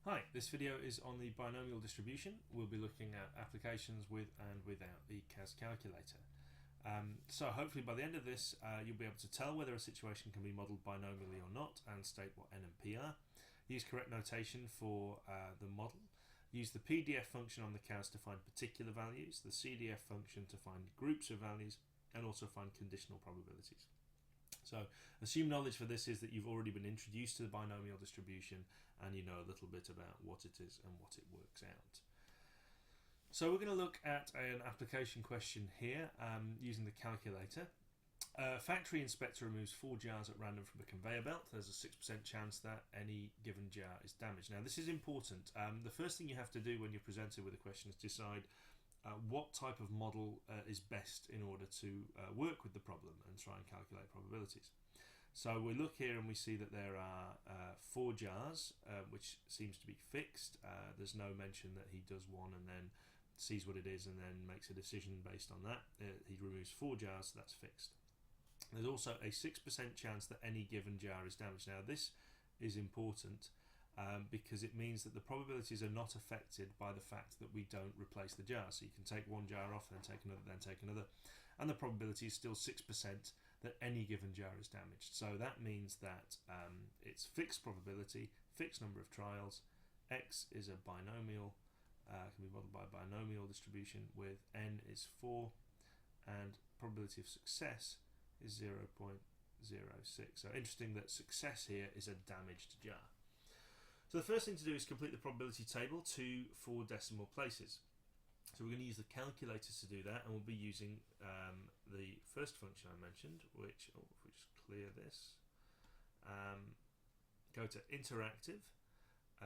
Hi, this video is on the binomial distribution. We'll be looking at applications with and without the CAS calculator. So hopefully by the end of this you'll be able to tell whether a situation can be modelled binomially or not and state what N and P are. Use correct notation for the model. Use the PDF function on the CAS to find particular values, the CDF function to find groups of values, and also find conditional probabilities. So assume knowledge for this is that you've already been introduced to the binomial distribution and you know a little bit about what it is and what it works out. So we're going to look at an application question here using the calculator. Factory inspector removes 4 jars at random from a conveyor belt. There's a 6% chance that any given jar is damaged. Now this is important. The first thing you have to do when you're presented with a question is decide what type of model is best in order to work with the problem and try and calculate probabilities. So we look here and we see that there are 4 jars, which seems to be fixed. There's no mention that he does one and then sees what it is and then makes a decision based on that. He removes 4 jars, so that's fixed. There's also a 6% chance that any given jar is damaged. Now this is important because it means that the probabilities are not affected by the fact that we don't replace the jar. So you can take one jar off, then take another, and the probability is still 6% that any given jar is damaged. So that means that it's fixed probability, fixed number of trials. X is a binomial, can be modeled by a binomial distribution with N is 4, and probability of success is 0.06. So interesting that success here is a damaged jar. So the first thing to do is complete the probability table to 4 decimal places. So we're going to use the calculator to do that, and we'll be using the first function I mentioned, which, if we just clear this, go to interactive,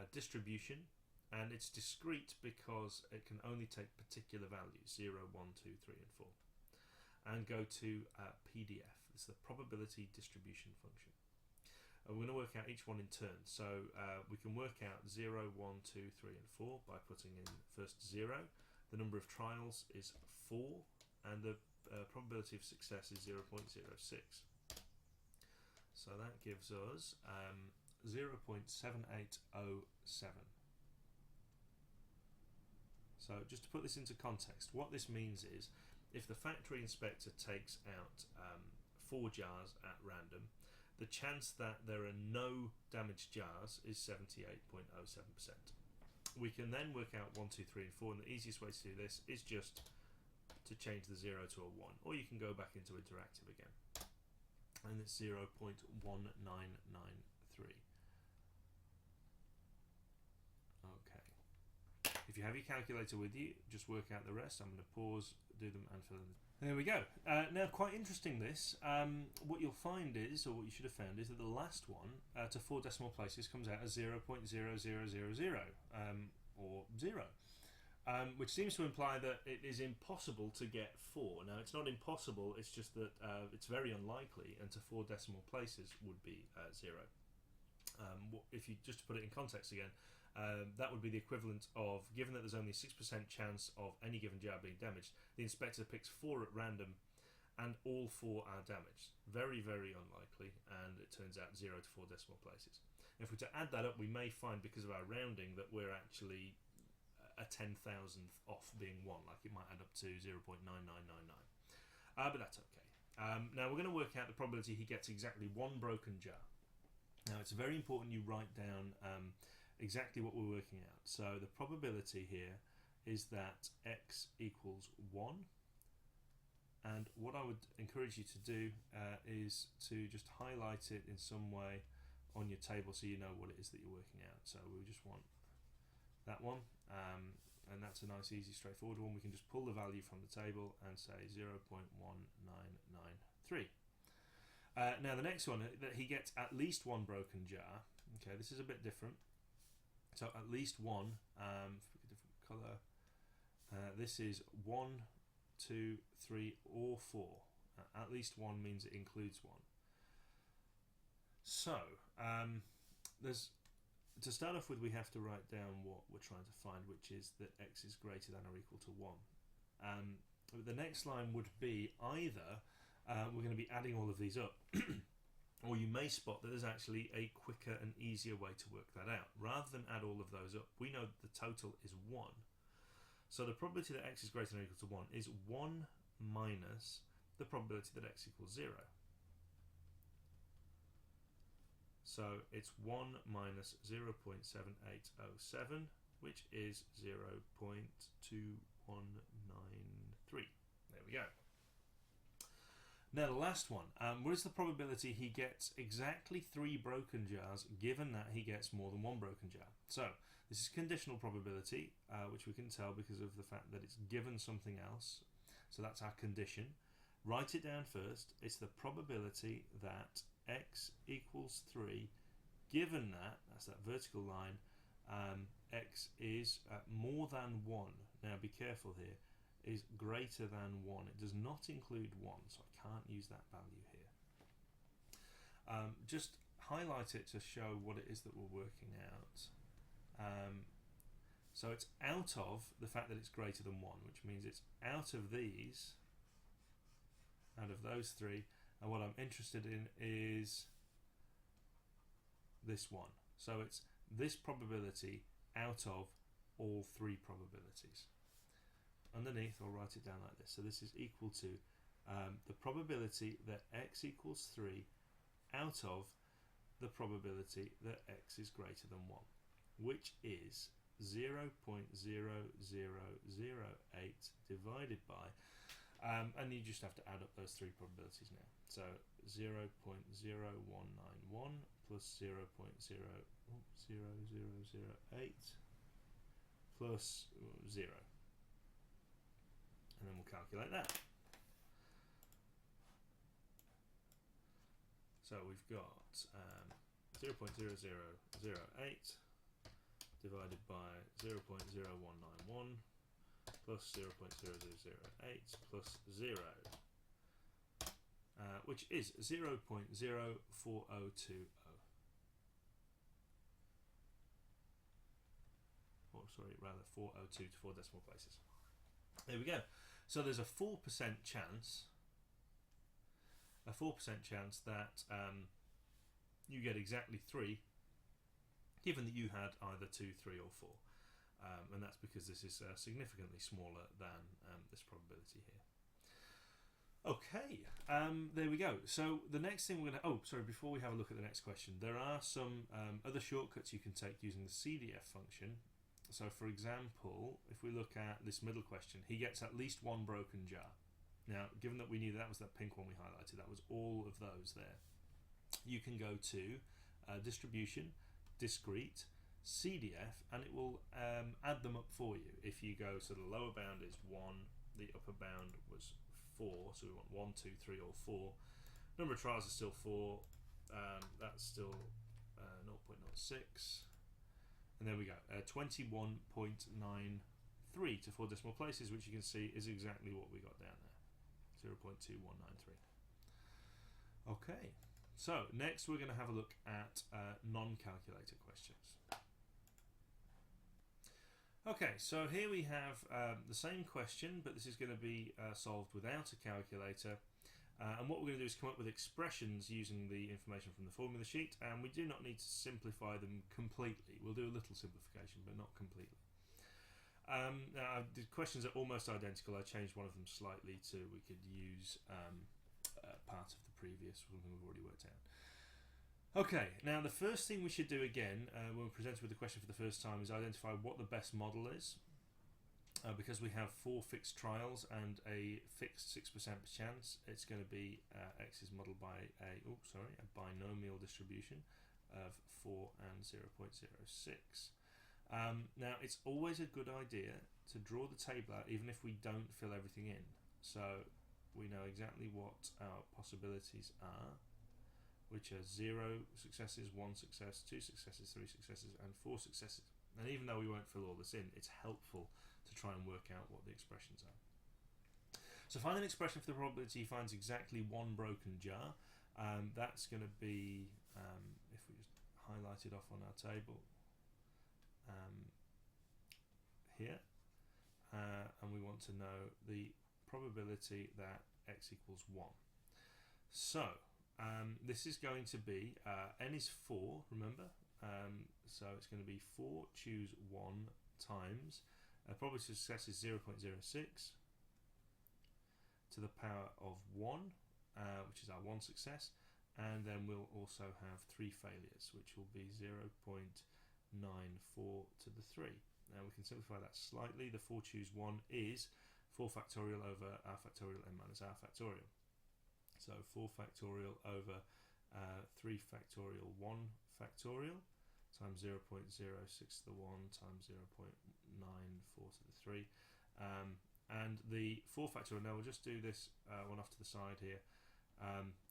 distribution, and it's discrete because it can only take particular values, 0, 1, 2, 3 and 4. And go to PDF, it's the probability distribution function. We're going to work out each one in turn. So we can work out 0, 1, 2, 3 and 4 by putting in first 0. The number of trials is 4 and the probability of success is 0.06. So that gives us 0.7807. So just to put this into context, what this means is if the factory inspector takes out 4 jars at random, the chance that there are no damaged jars is 78.07%. We can then work out 1, 2, 3 and 4, and the easiest way to do this is just to change the 0 to a 1, or you can go back into interactive again, and it's 0.1993. Okay. If you have your calculator with you, just work out the rest. I'm going to pause, do them and fill in. There we go. Now, quite interesting this. What you'll find is, or what you should have found, is that the last one to 4 decimal places comes out as 0.0000 or 0. Which seems to imply that it is impossible to get 4. Now, it's not impossible, it's just that it's very unlikely, and to 4 decimal places would be 0. If you just to put it in context again, that would be the equivalent of, given that there's only a 6% chance of any given jar being damaged, the inspector picks 4 at random and all 4 are damaged. Very, very unlikely, and it turns out 0 to 4 decimal places. If we're to add that up, we may find, because of our rounding, that we're actually a 10,000th off being 1, like it might add up to 0.9999. But that's okay. Now we're going to work out the probability he gets exactly 1 broken jar. Now it's very important you write down exactly what we're working out. So the probability here is that X equals 1, and what I would encourage you to do is to just highlight it in some way on your table so you know what it is that you're working out. So we just want that one, and that's a nice, easy, straightforward one. We can just pull the value from the table and say 0.1993. Now the next one, that he gets at least 1 broken jar. Okay, this is a bit different. So at least 1, if we pick a different colour, this is 1, 2, 3 or 4. At least 1 means it includes 1. So to start off with, we have to write down what we're trying to find, which is that X is greater than or equal to 1. The next line would be either we're going to be adding all of these up, Or you may spot that there's actually a quicker and easier way to work that out. Rather than add all of those up, we know that the total is 1. So the probability that x is greater than or equal to 1 is 1 minus the probability that x equals 0. So it's 1 minus 0.7807, which is 0.2193. There we go. Now the last one, what is the probability he gets exactly 3 broken jars given that he gets more than 1 broken jar? So this is conditional probability, which we can tell because of the fact that it's given something else. So that's our condition. Write it down first. It's the probability that x equals 3 given that, that's that vertical line, x is more than 1. Now be careful here, is greater than 1. It does not include 1, so I can't use that value here. Just highlight it to show what it is that we're working out. So it's out of the fact that it's greater than 1, which means it's out of these, out of those 3, and what I'm interested in is this one. So it's this probability out of all 3 probabilities. Underneath, I'll write it down like this. So this is equal to the probability that x equals 3 out of the probability that x is greater than 1, which is 0.0008 divided by, and you just have to add up those 3 probabilities now. So 0.0191 plus 0.0008 plus 0. And then we'll calculate that. So we've got 0.0008 divided by 0.0191 plus 0.0008 plus 0, which is 0.04020. Or sorry, rather 402 to 4 decimal places. There we go. So there's a 4% chance, that you get exactly 3, given that you had either 2, 3, or 4, and that's because this is significantly smaller than this probability here. Okay, there we go. So the next thing we're going to, before we have a look at the next question, there are some other shortcuts you can take using the CDF function. So for example, if we look at this middle question, he gets at least 1 broken jar. Now, given that we knew that was that pink one we highlighted, that was all of those there. You can go to distribution, discrete, CDF, and it will add them up for you. If you go, so the lower bound is 1, the upper bound was 4, so we want 1, 2, 3, or 4. Number of trials is still 4, that's still 0.06. And there we go, 21.93 to 4 decimal places, which you can see is exactly what we got down there, 0.2193. Okay, so next we're going to have a look at non-calculator questions. Okay, so here we have the same question, but this is going to be solved without a calculator. And what we're going to do is come up with expressions using the information from the formula sheet, and we do not need to simplify them completely. We'll do a little simplification, but not completely. Now, the questions are almost identical. I changed one of them slightly to we could use part of the previous one we've already worked out. Okay, now the first thing we should do again when we're presented with the question for the first time is identify what the best model is. Because we have 4 fixed trials and a fixed 6% chance, it's going to be x is modelled by a binomial distribution of 4 and 0.06. Now, it's always a good idea to draw the table out, even if we don't fill everything in. So we know exactly what our possibilities are, which are 0 successes, 1 success, 2 successes, 3 successes, and 4 successes. And even though we won't fill all this in, it's helpful to try and work out what the expressions are. So find an expression for the probability he finds exactly 1 broken jar. That's going to be, if we just highlight it off on our table here, and we want to know the probability that x equals 1. So this is going to be, n is 4, remember? So it's going to be 4 choose 1 times, probability of success is 0.06 to the power of 1, which is our 1 success, and then we'll also have 3 failures, which will be 0.94 to the 3. Now we can simplify that slightly. The 4 choose 1 is 4 factorial over r factorial n minus r factorial. So 4 factorial over 3 factorial 1 factorial times 0.06 to the 1 times 0.94 to the 3. And the 4 factorial, now we'll just do this one off to the side here.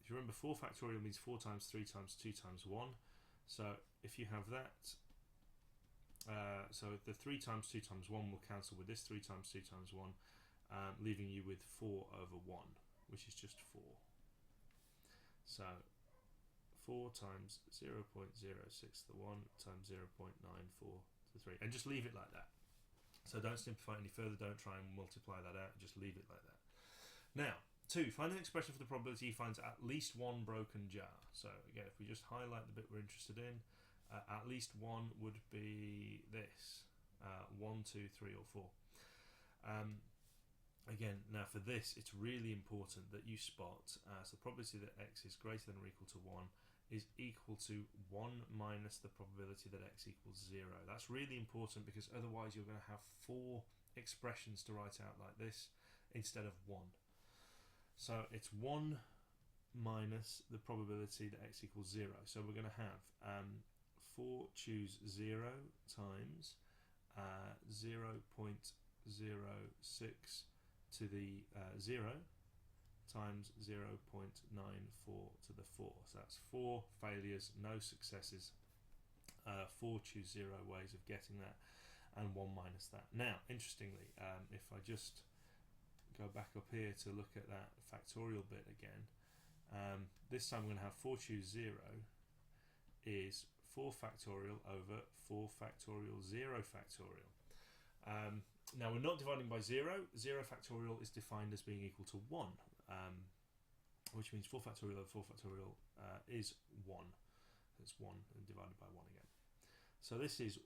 If you remember, 4 factorial means 4 times 3 times 2 times 1. So if you have that, so the 3 times 2 times 1 will cancel with this 3 times 2 times 1, leaving you with 4 over 1, which is just 4. So 4 times 0.06 to the 1 times 0.94 to the 3, and just leave it like that. So don't simplify it any further, don't try and multiply that out, just leave it like that. Now, 2, find an expression for the probability he finds at least one broken jar. So again, if we just highlight the bit we're interested in, at least one would be this, 1, 2, 3 or 4. Again, now for this, it's really important that you spot, so the probability that x is greater than or equal to 1 is equal to 1 minus the probability that x equals 0. That's really important, because otherwise you're going to have 4 expressions to write out like this instead of 1. So it's 1 minus the probability that x equals 0. So we're going to have 4 choose 0 times 0.06 to the 0 times 0.94 to the 4. So that's 4 failures, no successes, 4 choose 0 ways of getting that, and 1 minus that. Now, interestingly, if I just go back up here to look at that factorial bit again, this time we're going to have 4 choose 0 is 4 factorial over 4 factorial 0 factorial. Now we're not dividing by 0. 0 factorial is defined as being equal to 1, which means 4 factorial over 4 factorial is 1. It's 1 and divided by 1 again. So this is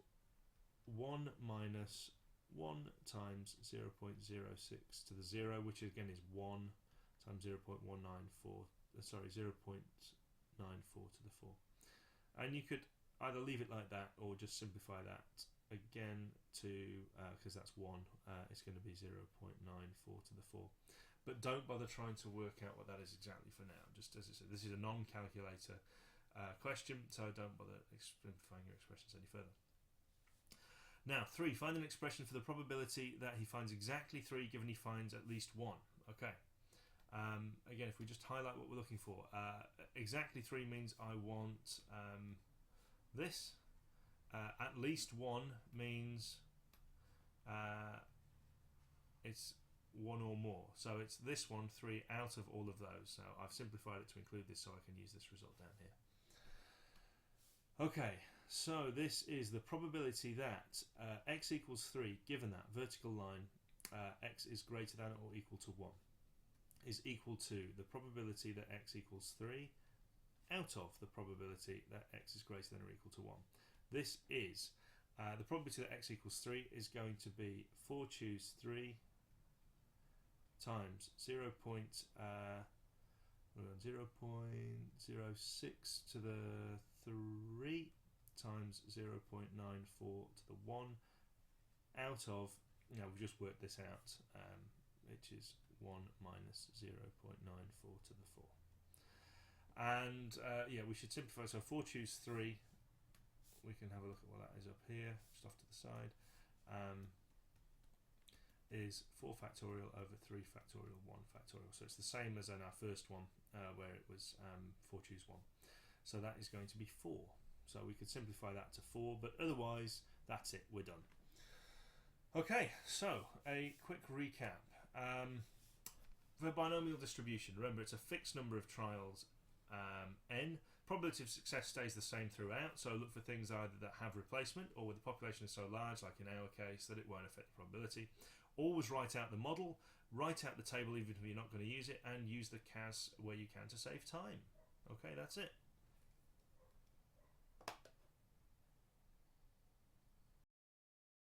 1 minus 1 times 0.06 to the 0, which again is 1 times 0.194, sorry, 0.94 to the 4. And you could either leave it like that or just simplify that again to, because that's 1, it's going to be 0.94 to the 4. But don't bother trying to work out what that is exactly for now. Just as I said, this is a non-calculator question, so don't bother simplifying your expressions any further. Now, 3, find an expression for the probability that he finds exactly 3 given he finds at least 1. Okay. Again, if we just highlight what we're looking for, exactly 3 means I want this. At least 1 means it's 1 or more. So it's this one, 3 out of all of those. So I've simplified it to include this so I can use this result down here. Okay, so this is the probability that x equals 3, given that vertical line, x is greater than or equal to 1, is equal to the probability that x equals 3 out of the probability that x is greater than or equal to 1. This is the probability that x equals 3 is going to be 4 choose 3 times 0.06 to the 3 times 0.94 to the 1 out of, we've just worked this out, which is 1 minus 0.94 to the 4. And yeah, we should simplify. So 4 choose 3, we can have a look at what that is up here, just off to the side, is 4 factorial over 3 factorial 1 factorial. So it's the same as in our first one where it was 4 choose 1. So that is going to be 4. So we could simplify that to 4, but otherwise that's it, we're done. Okay, so a quick recap. For binomial distribution, remember it's a fixed number of trials, n. Probability of success stays the same throughout, so look for things either that have replacement or where the population is so large, like in our case, that it won't affect the probability. Always write out the model, write out the table even if you're not going to use it, and use the CAS where you can to save time. Okay, that's it.